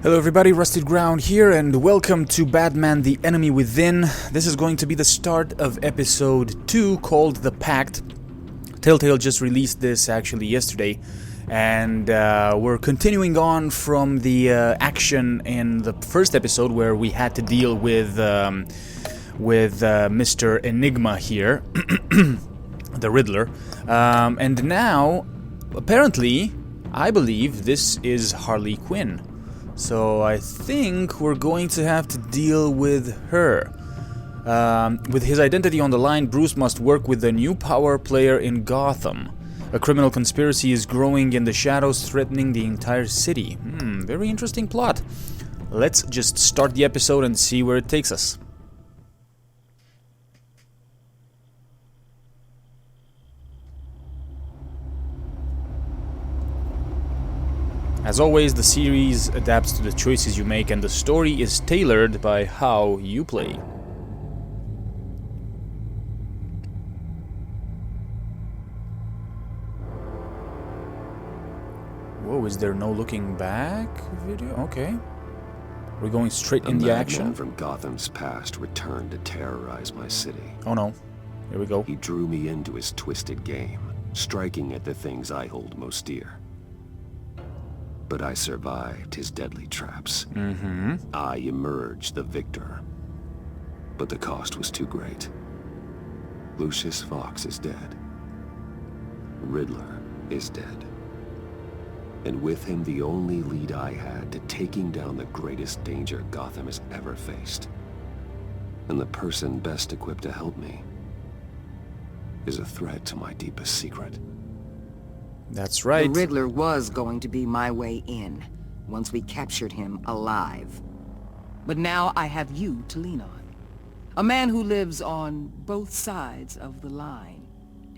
Hello everybody, Rusted Ground here, and welcome to Batman the Enemy Within. This is going to be the start of episode 2 called The Pact. Telltale just released this actually yesterday, and we're continuing on from the action in the first episode where we had to deal with Mr. Enigma here, the Riddler, and now, apparently, I believe this is Harley Quinn. So I think we're going to have to deal with her. With his identity on the line, Bruce must work with the new power player in Gotham. A criminal conspiracy is growing in the shadows, threatening the entire city. Very interesting plot. Let's just start the episode and see where it takes us. As always, the series adapts to the choices you make, and the story is tailored by how you play. Whoa, is there no looking back video? Okay. We're going straight in the action. A madman from Gotham's past returned to terrorize my city. Oh no. Here we go. He drew me into his twisted game, striking at the things I hold most dear. But I survived his deadly traps. I emerged the victor. But the cost was too great. Lucius Fox is dead. Riddler is dead. And with him the only lead I had to taking down the greatest danger Gotham has ever faced. And the person best equipped to help me is a threat to my deepest secret. That's right. The Riddler was going to be my way in, once we captured him alive. But now I have you to lean on. A man who lives on both sides of the line,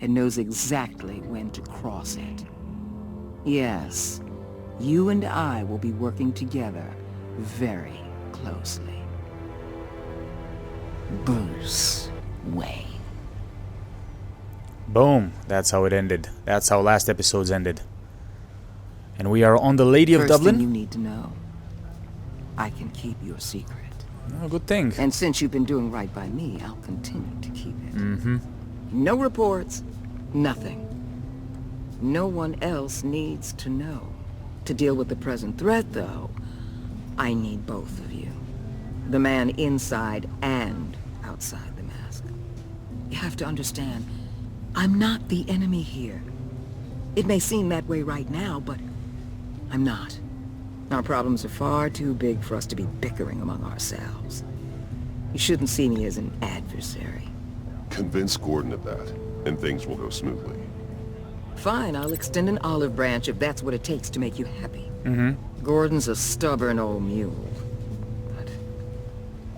and knows exactly when to cross it. Yes, you and I will be working together very closely. Bruce Wayne. Boom. That's how it ended. That's how last episodes ended. And we are on the Lady of Dublin. First thing you need to know, I can keep your secret. Oh, good thing. And since you've been doing right by me, I'll continue to keep it. No reports, nothing. No one else needs to know. To deal with the present threat, though, I need both of you. The man inside and outside the mask. You have to understand, I'm not the enemy here. It may seem that way right now, but I'm not. Our problems are far too big for us to be bickering among ourselves. You shouldn't see me as an adversary. Convince Gordon of that, and things will go smoothly. Fine, I'll extend an olive branch if that's what it takes to make you happy. Gordon's a stubborn old mule, but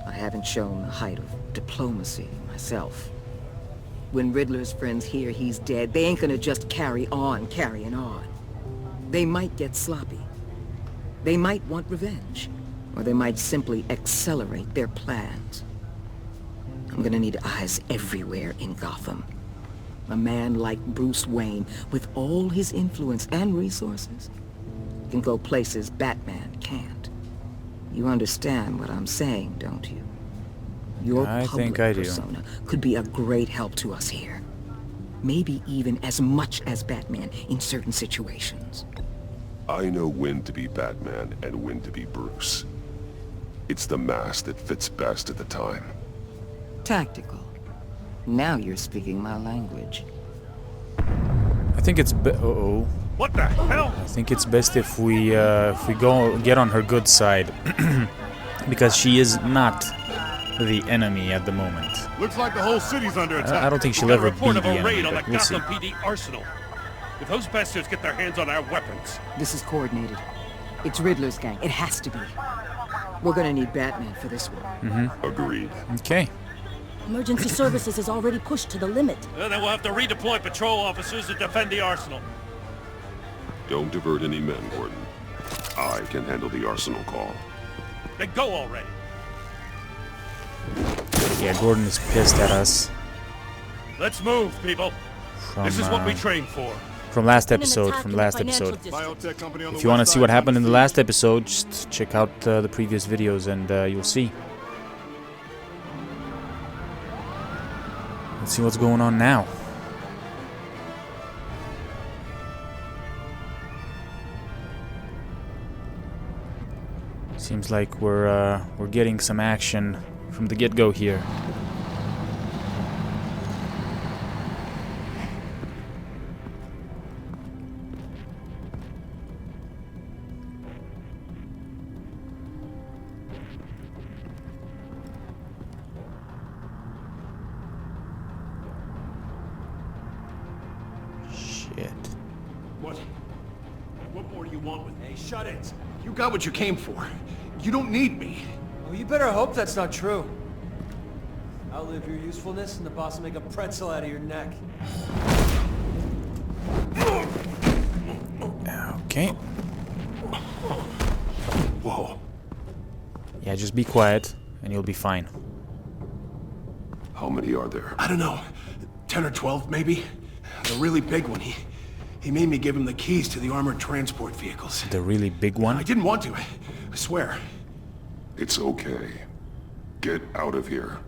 I haven't shown the height of diplomacy myself. When Riddler's friends hear he's dead, they ain't gonna just carry on carrying on. They might get sloppy. They might want revenge. Or they might simply accelerate their plans. I'm gonna need eyes everywhere in Gotham. A man like Bruce Wayne, with all his influence and resources, can go places Batman can't. You understand what I'm saying, don't you? Your public persona could be a great help to us here. Maybe even as much as Batman in certain situations. I know when to be Batman and when to be Bruce. It's the mask that fits best at the time. Tactical. Now you're speaking my language. I think it's What the hell? I think it's best if we go get on her good side, because she is not the enemy at the moment. Looks like the whole city's under attack. I don't think she'll ever be report of the a enemy, raid on the but we'll see. Gotham PD arsenal. If those bastards get their hands on our weapons. This is coordinated. It's Riddler's gang. It has to be. We're gonna need Batman for this one. Agreed. Okay. Emergency services is already pushed to the limit. Then we'll have to redeploy patrol officers to defend the arsenal. Don't divert any men, Gordon. I can handle the arsenal call. Then go already. Yeah, Gordon is pissed at us. Let's move, people. This is what we trained for. From last Been an episode, attack from in the last financial episode. district. If you want to see what happened in the last episode, just check out the previous videos and you'll see. Let's see what's going on now. Seems like we're getting some action from the get-go here. Shit. What more do you want with me? Hey, shut it. You got what you came for. You don't need me. Well, you better hope that's not true. Outlive your usefulness and the boss will make a pretzel out of your neck. Okay. Whoa. Yeah, just be quiet and you'll be fine. How many are there? I don't know. 10 or 12, maybe? The really big one, he made me give him the keys to the armored transport vehicles. The really big I one? didn't want to. I swear. It's okay. Get out of here.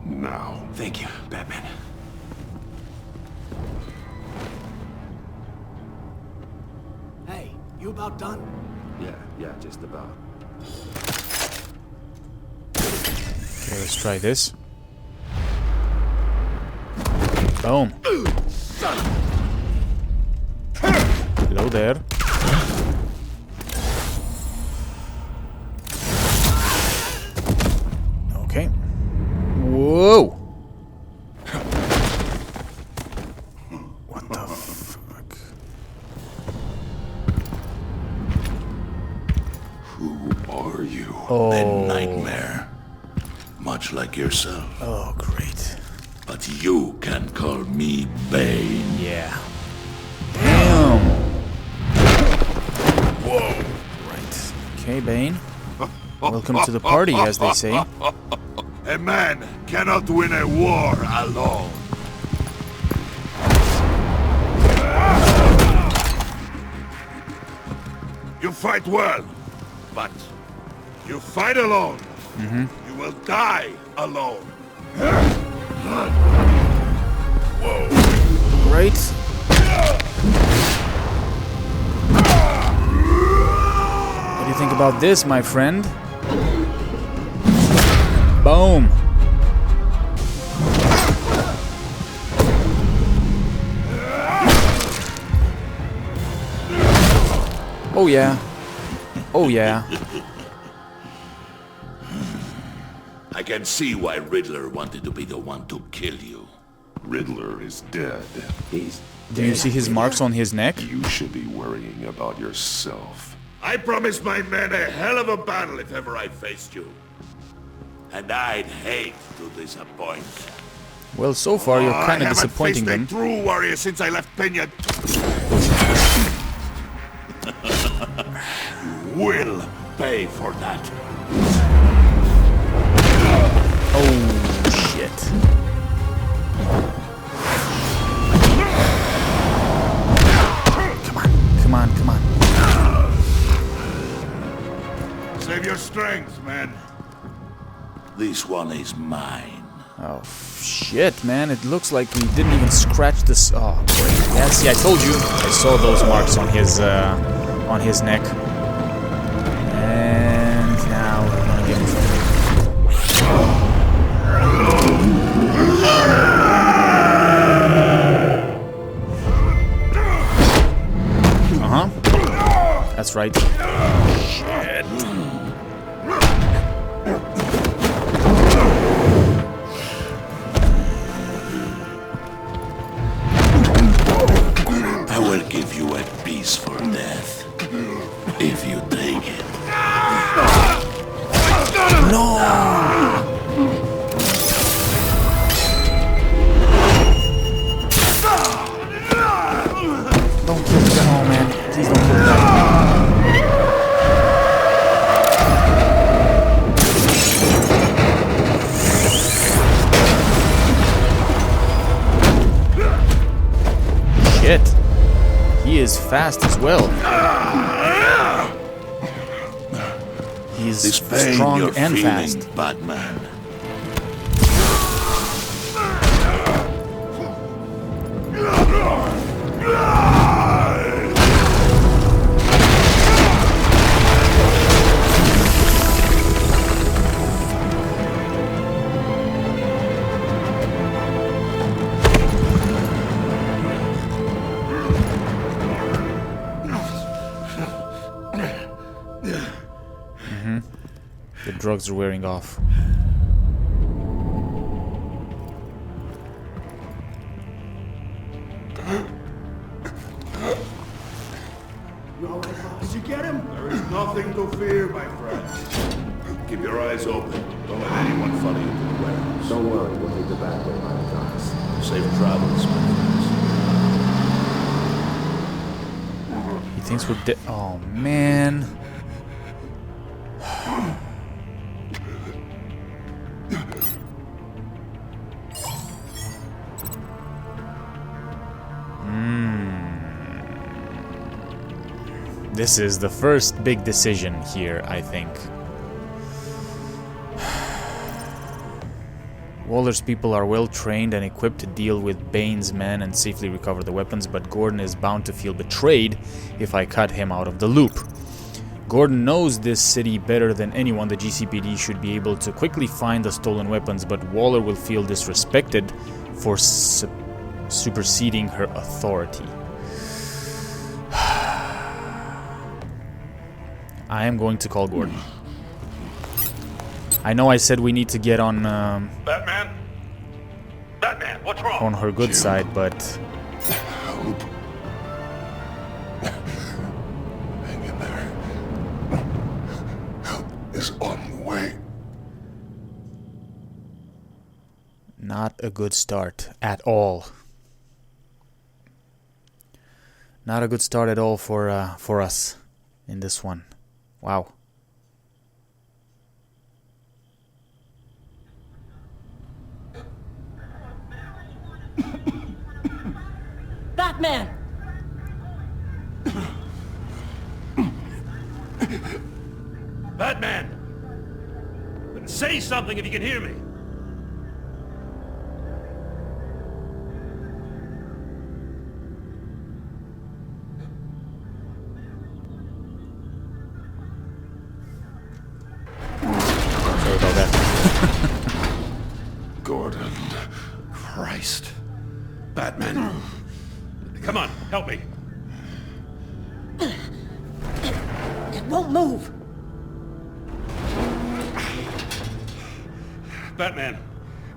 Now. Thank you, Batman. Hey, you about done? Yeah, just about. Okay, let's try this. Boom. Hello there. Okay. Whoa! What the fuck? Who are you? Oh. Nightmare. Much like yourself. Oh, great. But you can call me Bane. Yeah. Damn. Whoa. Right. Okay, Bane. Welcome to the party, as they say. A man cannot win a war alone. You fight well, but you fight alone. You will die alone. Right. What do you think about this, my friend? Boom. Oh yeah. Oh yeah. I can see why Riddler wanted to be the one to kill you. Riddler is dead. Do you see his marks on his neck? You should be worrying about yourself. I promised my men a hell of a battle if ever I faced you. And I'd hate to disappoint. Well, so far you're kind of disappointing I them. haven't faced a true warrior since I left Peña. You will pay for that. Oh shit. Come on, come on. Save your strength, man. This one is mine. Oh shit, man! It looks like we didn't even scratch this. Oh, great. Yeah, see, I told you. I saw those marks on his neck. And now we're gonna get him. That's right. Shit. I will give you a piece for death. If you take it. No! Don't kill the guy, man. Please don't kill the guy. fast as well. He's This strong you're and feeling, fast. Batman. The drugs are wearing off. Did you get him? There is nothing to fear, my friend. Keep your eyes open. Don't let anyone follow you to the warehouse. Don't worry, we'll meet the back way by the docks. Safe travels, my friends. He thinks we're dead. Oh, man. This is the first big decision here, I think. Waller's people are well trained and equipped to deal with Bane's men and safely recover the weapons, but Gordon is bound to feel betrayed if I cut him out of the loop. Gordon knows this city better than anyone. The GCPD should be able to quickly find the stolen weapons, but Waller will feel disrespected for superseding her authority. I am going to call Gordon. I know I said we need to get on Batman? Batman, what's wrong? on her good side, but Help. Hang in there. Help is on the way. not a good start at all. Not a good start at all for us in this one. Wow. Batman! Batman! Say something if you can hear me. Sorry about that. Gordon. Christ. Batman. Come on, help me. It won't move! Batman,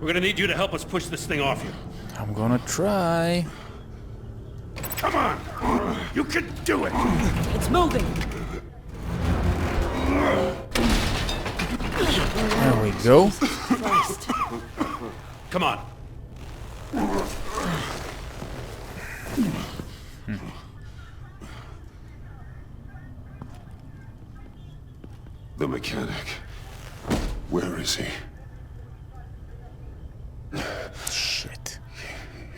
we're gonna need you to help us push this thing off you. I'm gonna try. Come on! You can do it! It's moving! There we go. Christ. Come on. The mechanic. Where is he? Shit.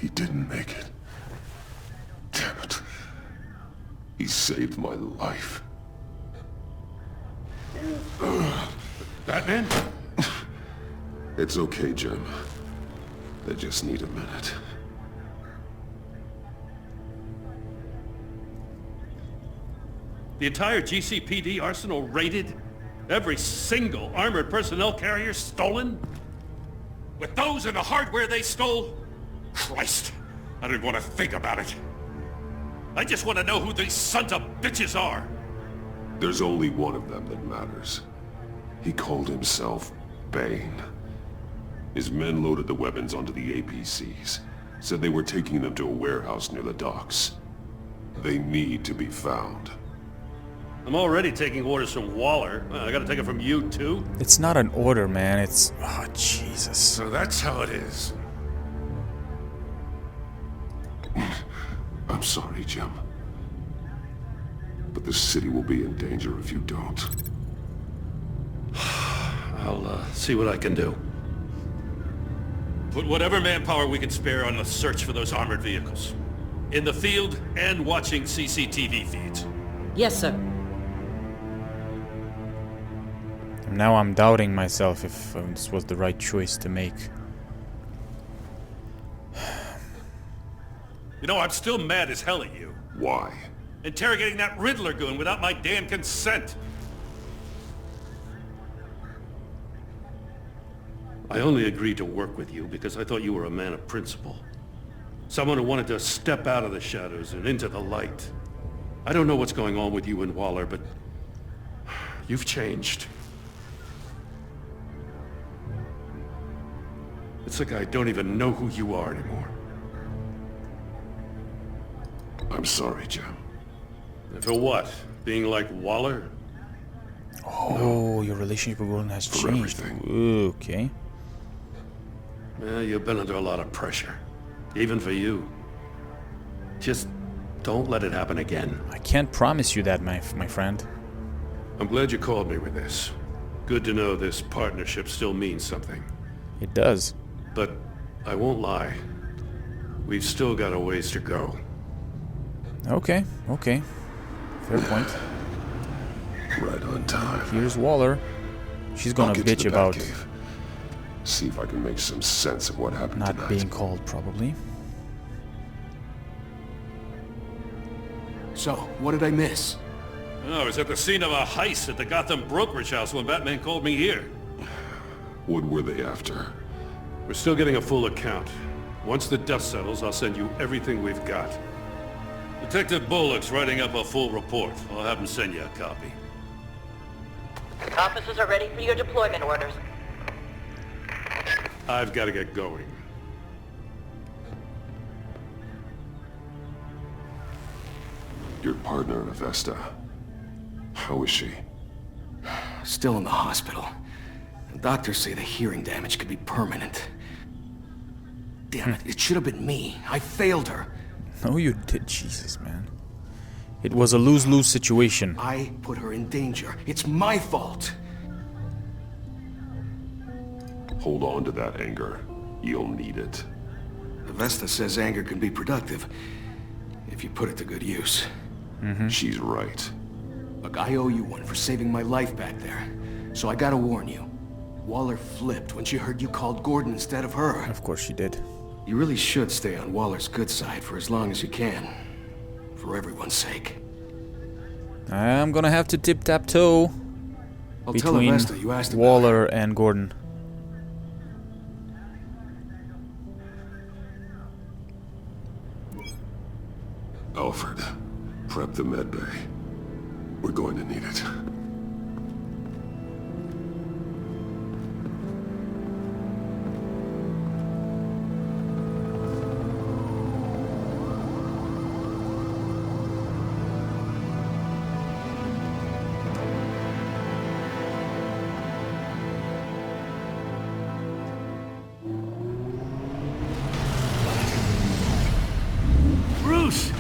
He didn't make it. Damn it. He saved my life. Batman? It's okay, Jim. They just need a minute. The entire GCPD arsenal raided? Every single armored personnel carrier stolen? With those and the hardware they stole? Christ, I don't even want to think about it. I just want to know who these sons of bitches are. There's only one of them that matters. He called himself Bane. His men loaded the weapons onto the APCs. Said they were taking them to a warehouse near the docks. They need to be found. I'm already taking orders from Waller. I gotta take it from you, too? It's not an order, man. It's... Oh, Jesus. So that's how it is. I'm sorry, Jim. But the city will be in danger if you don't. I'll see what I can do. Put whatever manpower we can spare on the search for those armored vehicles. In the field and watching CCTV feeds. Yes, sir. Now I'm doubting myself if this was the right choice to make. You know, I'm still mad as hell at you. Why? Interrogating that Riddler goon without my damn consent. I only agreed to work with you because I thought you were a man of principle. Someone who wanted to step out of the shadows and into the light. I don't know what's going on with you and Waller, but you've changed. It's like I don't even know who you are anymore. I'm sorry, Jim. And for what? Being like Waller? Oh, your relationship with Gordon has For changed. everything. Okay. Well, you've been under a lot of pressure. Even for you. Just don't let it happen again. I can't promise you that, my friend. I'm glad you called me with this. Good to know this partnership still means something. It does. But I won't lie. We've still got a ways to go. Okay, okay. Fair point. Right on time. Here's Waller. She's I'll gonna get to bitch the about Batcave. See if I can make some sense of what happened not tonight. being called, probably. So, what did I miss? Oh, I was at the scene of a heist at the Gotham brokerage house when Batman called me here. What were they after? We're still getting a full account. Once the dust settles, I'll send you everything we've got. Detective Bullock's writing up a full report. I'll have him send you a copy. Officers are ready for your deployment orders. I've got to get going. Your partner in Avesta. How is she? Still in the hospital. Doctors say the hearing damage could be permanent. Damn it, it should have been me. I failed her. No, you did. Jesus, man. It was a lose-lose situation. I put her in danger. It's my fault. Hold on to that anger. You'll need it. Avesta says anger can be productive, if you put it to good use. She's right. Look, I owe you one for saving my life back there. So I gotta warn you. Waller flipped when she heard you called Gordon instead of her. Of course she did. You really should stay on Waller's good side for as long as you can. For everyone's sake. I'm gonna have to tip-tap-toe I'll tell between Avesta you asked about Waller and Gordon. Alfred, prep the med bay. We're going to need it. Bruce!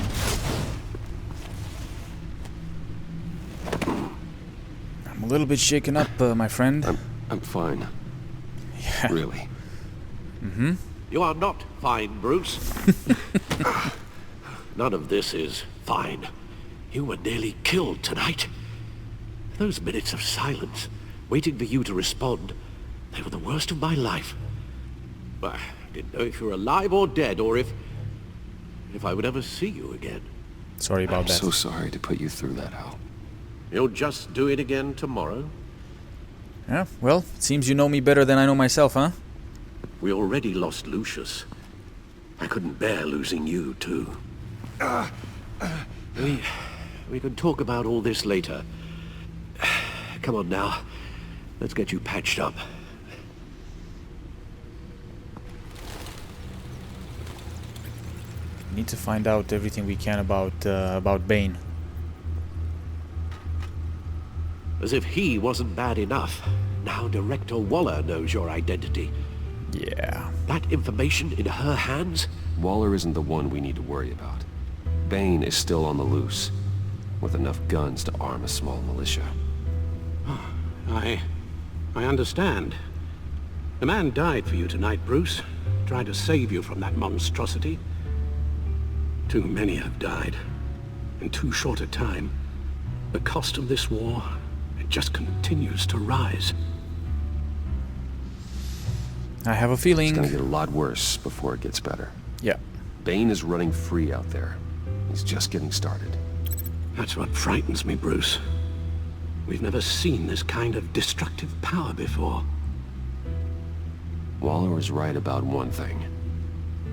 I'm a little bit shaken up, my friend. I'm fine. Yeah. Really. You are not fine, Bruce. None of this is fine. You were nearly killed tonight. Those minutes of silence, waiting for you to respond, they were the worst of my life. I didn't know if you were alive or dead, or if I would ever see you again. Sorry about I'm that. so sorry to put you through that, Al. You'll just do it again tomorrow? Yeah, well, it seems you know me better than I know myself, huh? We already lost Lucius. I couldn't bear losing you, too. We can talk about all this later. Come on now. Let's get you patched up. We need to find out everything we can about Bane. As if he wasn't bad enough. Now Director Waller knows your identity. Yeah. That information in her hands? Waller isn't the one we need to worry about. Bane is still on the loose, with enough guns to arm a small militia. I understand. The man died for you tonight, Bruce. Tried to save you from that monstrosity. Too many have died. In too short a time. The cost of this war, it just continues to rise. I have a feeling... It's gonna get a lot worse before it gets better. Yeah. Bane is running free out there. He's just getting started. That's what frightens me, Bruce. We've never seen this kind of destructive power before. Waller was right about one thing.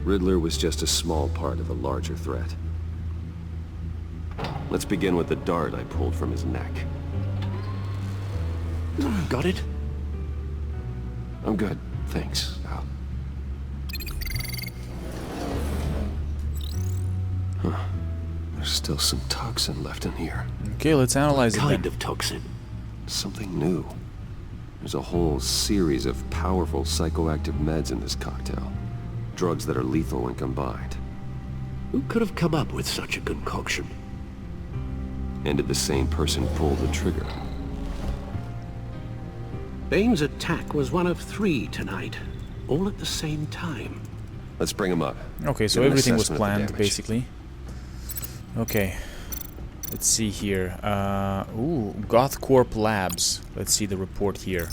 Riddler was just a small part of a larger threat. Let's begin with the dart I pulled from his neck. Got it? I'm good, thanks, Al. Huh. There's still some toxin left in here. Okay, let's analyze it then. What kind of toxin? Something new. There's a whole series of powerful psychoactive meds in this cocktail. Drugs that are lethal when combined. Who could have come up with such a concoction? And did the same person pull the trigger? Bane's attack was one of 3 tonight, all at the same time. Let's bring him up. Okay, so Give an everything was assessment of the planned, damage. basically. Okay. Let's see here. Ooh, GothCorp Labs. Let's see the report here.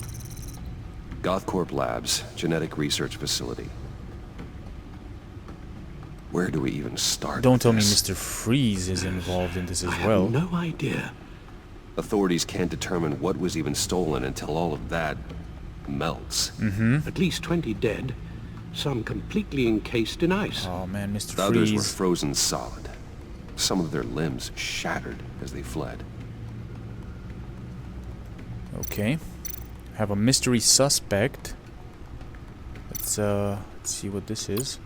GothCorp Labs, genetic research facility. Where do we even start? Don't tell me this? Mr. Freeze is involved in this as I well. have no idea. Authorities can't determine what was even stolen until all of that melts. At least 20 dead, some completely encased in ice. Oh man, Mr. The others were Freeze. frozen solid. Some of their limbs shattered as they fled. Okay. Have a mystery suspect. Let's see what this is.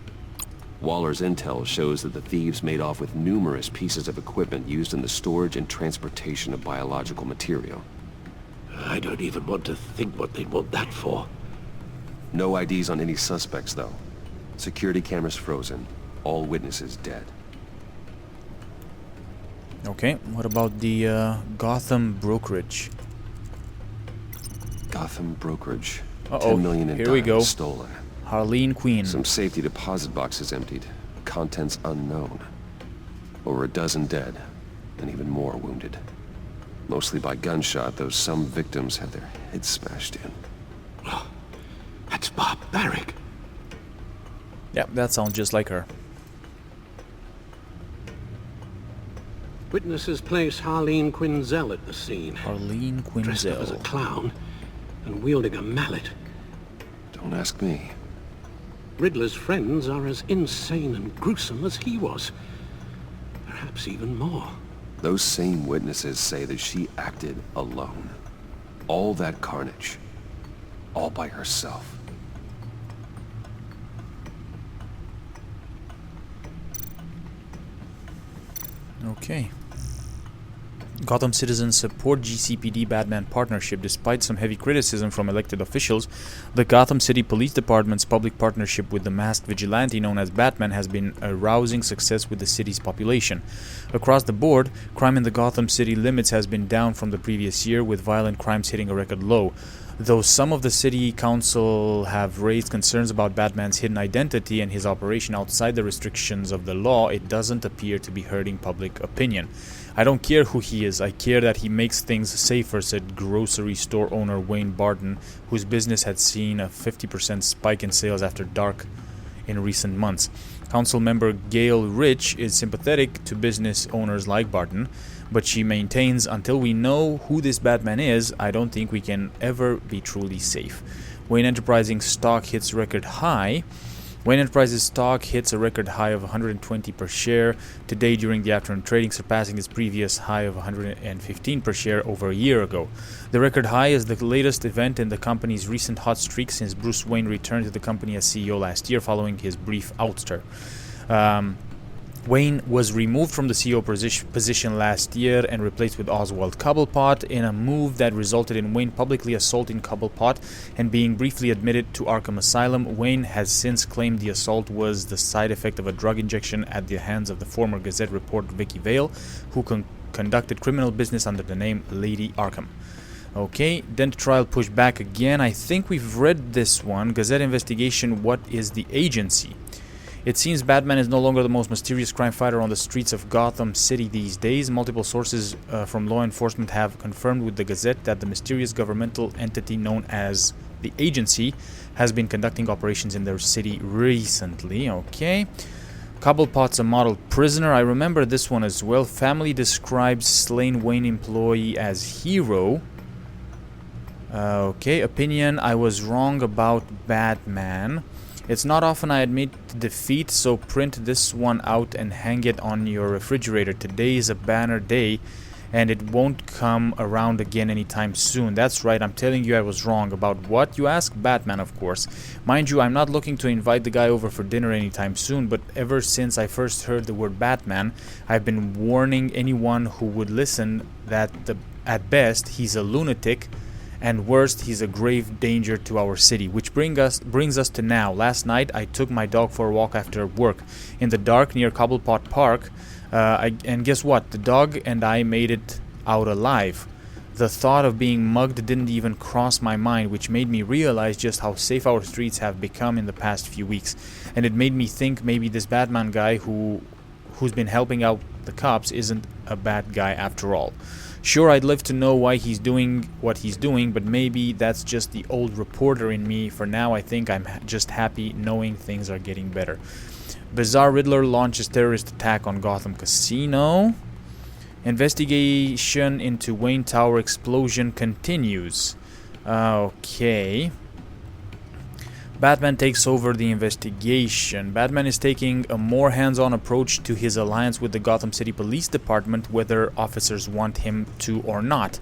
Waller's intel shows that the thieves made off with numerous pieces of equipment used in the storage and transportation of biological material. I don't even want to think what they'd want that for. No IDs on any suspects, though. Security cameras frozen. All witnesses dead. Okay, what about the Gotham brokerage? Gotham brokerage. Uh-oh, 10 million in here we go. diamonds stolen. Harleen Quinn. Some safety deposit boxes emptied. Contents unknown. Over a dozen dead, and even more wounded. Mostly by gunshot, though some victims had their heads smashed in. Oh, that's barbaric. Yeah, that sounds just like her. Witnesses place Harleen Quinzel at the scene. Harleen Dressed up as a Quinzel. clown and wielding a mallet. Don't ask me. Riddler's friends are as insane and gruesome as he was. Perhaps even more. Those same witnesses say that she acted alone. All that carnage. All by herself. Okay. Gotham citizens support GCPD-Batman partnership despite some heavy criticism from elected officials. The Gotham City Police Department's public partnership with the masked vigilante known as Batman has been a rousing success with the city's population. Across the board, crime in the Gotham City limits has been down from the previous year, with violent crimes hitting a record low. Though some of the city council have raised concerns about Batman's hidden identity and his operation outside the restrictions of the law, it doesn't appear to be hurting public opinion. I don't care who he is, I care that he makes things safer, said grocery store owner Wayne Barton, whose business had seen a 50% spike in sales after dark in recent months. Council member Gail Rich is sympathetic to business owners like Barton, but she maintains until we know who this Batman is, I don't think we can ever be truly safe. Wayne Enterprises stock hits record high. Wayne Enterprises stock hits a record high of 120 per share today during the afternoon trading, surpassing its previous high of 115 per share over a year ago. The record high is the latest event in the company's recent hot streak since Bruce Wayne returned to the company as CEO last year following his brief ouster. Wayne was removed from the CEO position last year and replaced with Oswald Cobblepot in a move that resulted in Wayne publicly assaulting Cobblepot and being briefly admitted to Arkham Asylum. Wayne has since claimed the assault was the side effect of a drug injection at the hands of the former Gazette reporter Vicky Vale, who conducted criminal business under the name Lady Arkham. Okay, then the trial pushed back again. I think we've read this one. Gazette investigation, what is the agency? It seems Batman is no longer the most mysterious crime fighter on the streets of Gotham City these days. Multiple sources from law enforcement have confirmed with the Gazette that the mysterious governmental entity known as the Agency has been conducting operations in their city recently. Okay. Cobblepot's a model prisoner. I remember this one as well. Family describes slain Wayne employee as hero. Okay. Opinion. I was wrong about Batman. It's not often I admit defeat, so print this one out and hang it on your refrigerator. Today is a banner day, and it won't come around again anytime soon. That's right, I'm telling you I was wrong. About what, you ask? Batman, of course. Mind you, I'm not looking to invite the guy over for dinner anytime soon, but ever since I first heard the word Batman, I've been warning anyone who would listen that at best, he's a lunatic, and worst, he's a grave danger to our city. Which brings us to now. Last night, I took my dog for a walk after work in the dark near Cobblepot Park. And guess what? The dog and I made it out alive. The thought of being mugged didn't even cross my mind, which made me realize just how safe our streets have become in the past few weeks. And it made me think maybe this Batman guy who's been helping out the cops isn't a bad guy after all. Sure, I'd love to know why he's doing what he's doing, but maybe that's just the old reporter in me. For now, I think I'm just happy knowing things are getting better. Bizarre Riddler launches terrorist attack on Gotham Casino. Investigation into Wayne Tower explosion continues. Okay. Batman takes over the investigation. Batman is taking a more hands-on approach to his alliance with the Gotham City Police Department, whether officers want him to or not.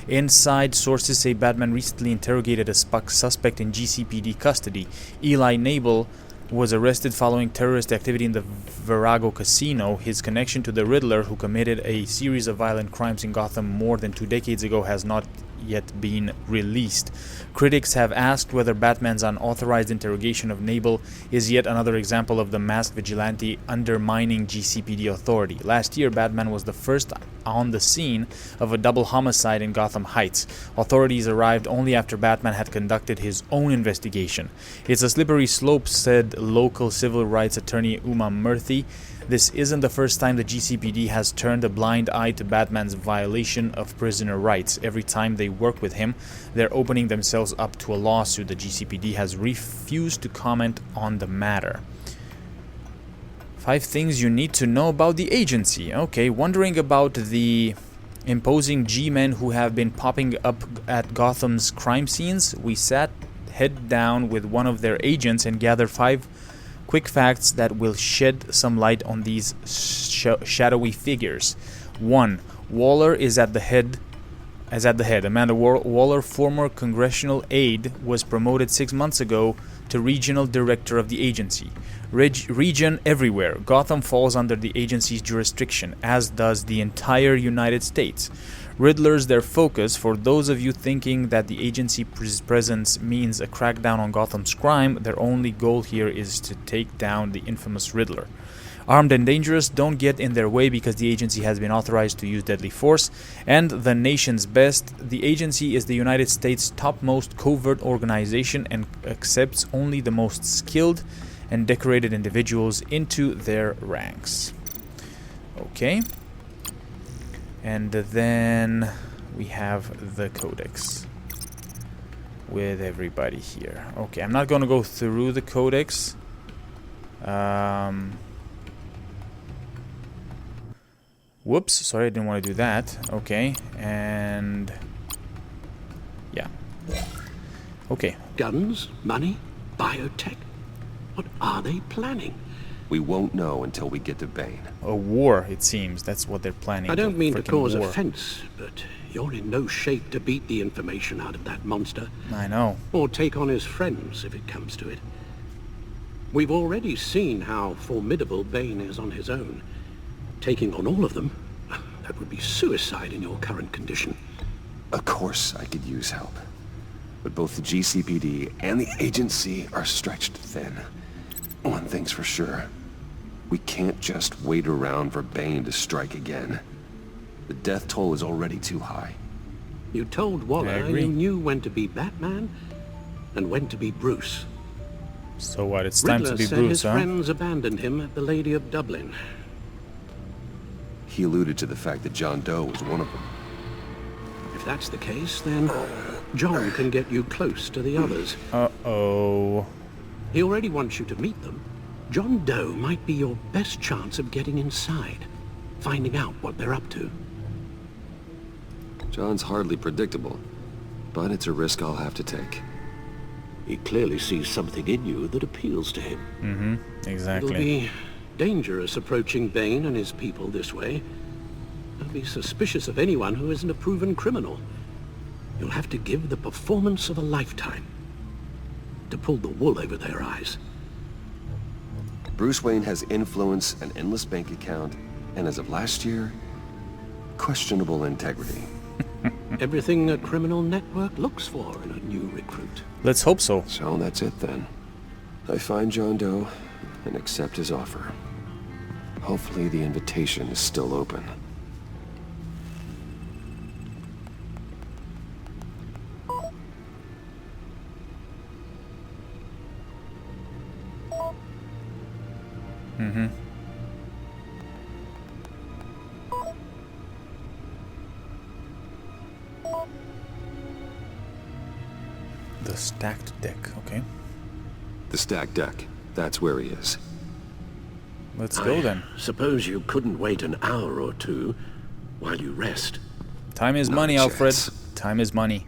Inside sources say Batman recently interrogated a suspect in GCPD custody. Eli Nabel was arrested following terrorist activity in the Virago Casino. His connection to the Riddler, who committed a series of violent crimes in Gotham more than 2 decades ago, has not yet been released. Critics have asked whether Batman's unauthorized interrogation of Nabel is yet another example of the masked vigilante undermining GCPD authority. Last year, Batman was the first on the scene of a double homicide in Gotham Heights. Authorities arrived only after Batman had conducted his own investigation. It's a slippery slope, said local civil rights attorney Uma Murthy. This isn't the first time the GCPD has turned a blind eye to Batman's violation of prisoner rights. Every time they work with him, they're opening themselves up to a lawsuit. The GCPD has refused to comment on the matter. 5 things you need to know about the agency. Okay, wondering about the imposing G-men who have been popping up at Gotham's crime scenes? We sat head down with one of their agents and gathered 5 quick facts that will shed some light on these shadowy figures. 1. Waller is at the head. Amanda Waller, former congressional aide, was promoted 6 months ago to regional director of the agency. Region everywhere. Gotham falls under the agency's jurisdiction, as does the entire United States. Riddler's their focus. For those of you thinking that the agency presence means a crackdown on Gotham's crime, their only goal here is to take down the infamous Riddler. Armed and dangerous, don't get in their way because the agency has been authorized to use deadly force. And the nation's best, the agency is the United States' topmost covert organization and accepts only the most skilled and decorated individuals into their ranks. Okay. And then we have the codex with everybody here. Okay, I'm not going to go through the codex. Whoops, sorry, I didn't want to do that. Okay, and yeah. Okay. Guns, money, biotech. What are they planning? We won't know until we get to Bane. A war, it seems. That's what they're planning. I don't mean to cause war. offense, but you're in no shape to beat the information out of that monster. I know. Or take on his friends, if it comes to it. We've already seen how formidable Bane is on his own. Taking on all of them, that would be suicide in your current condition. Of course I could use help. But both the GCPD and the agency are stretched thin. One thing's for sure. We can't just wait around for Bane to strike again. The death toll is already too high. You told Waller you knew when to be Batman and when to be Bruce. So what? It's time to Riddler be said Bruce, his huh? friends abandoned him at the Lady of Dublin. He alluded to the fact that John Doe was one of them. If that's the case, then John can get you close to the others. Uh-oh. He already wants you to meet them. John Doe might be your best chance of getting inside, finding out what they're up to. John's hardly predictable, but it's a risk I'll have to take. He clearly sees something in you that appeals to him. Mm-hmm, exactly. It'll be dangerous approaching Bane and his people this way. I'll be suspicious of anyone who isn't a proven criminal. You'll have to give the performance of a lifetime to pull the wool over their eyes. Bruce Wayne has influence, an endless bank account, and as of last year, questionable integrity. Everything a criminal network looks for in a new recruit. Let's hope so. So that's it then. I find John Doe and accept his offer. Hopefully the invitation is still open. Mm-hmm. The stacked deck, okay. The stacked deck. That's where he is. Let's go then. Suppose you couldn't wait an hour or two while you rest. Time is Not money, a Alfred. chance. Time is money.